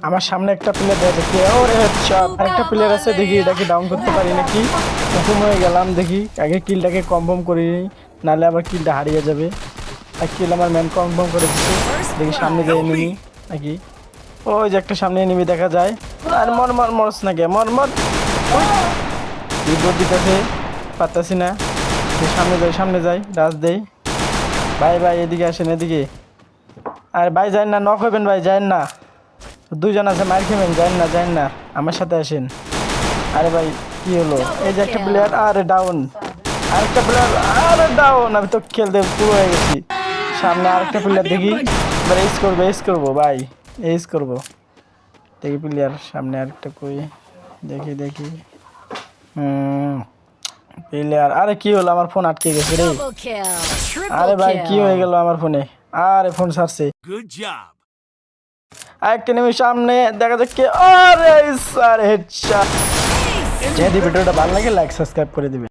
আমার সামনে একটা প্লেয়ার দেখা যাচ্ছে, ওরে হেডশট। আরেকটা প্লেয়ার আছে, দেখি এটাকে ডাউন করতে পারি নাকি। হুকুম হয়ে গেলাম, দেখি আগে কিলটাকে কনফার্ম করি, নাহলে আবার কিলটা হারিয়ে যাবে। আর কিল আমার ম্যান কনফার্ম করে দিচ্ছে। দেখি সামনে যে এনিমি নাকি, ওই যে একটা সামনে এনিমি দেখা যায়। আর মর মর মরস নাকি, মর মর। বিপদ দিতেছে, পারতাছি না। সামনে যাই রাজ দেই। ভাই ভাই এদিকে আসেন, এদিকে। আর ভাই যাই না, নক হইবেন ভাই, যাই না। দুইজন আছে, মার খেবেন, যাই না, আমার সাথে আসেন। আরে ভাই কি হলো, এই যে একটা প্লেয়ার, আরে ডাউন। আরেকটা প্লেয়ার, আরে ডাউন। আমি তো খেলতে পুরো হয়ে গেছি। সামনে আরেকটা প্লেয়ার দেখি, এবার এস করবো ভাই, এস করবো। দেখি প্লেয়ার সামনে আরেকটা কই, দেখি। প্লেয়ার, আরে কি হলো, আমার ফোন আটকে গেছে রে। Double kill. আরে Triple ভাই কি হয়ে kill. গেল আমার ফোনে, আরে ফোন ছাড়ছে। Good job. আরেকটা নিমিষ সামনে দেখা যাচ্ছে, আরে স্যার হেডশট। যদি ভিডিওটা ভালো লাগে লাইক সাবস্ক্রাইব করে দিবেন।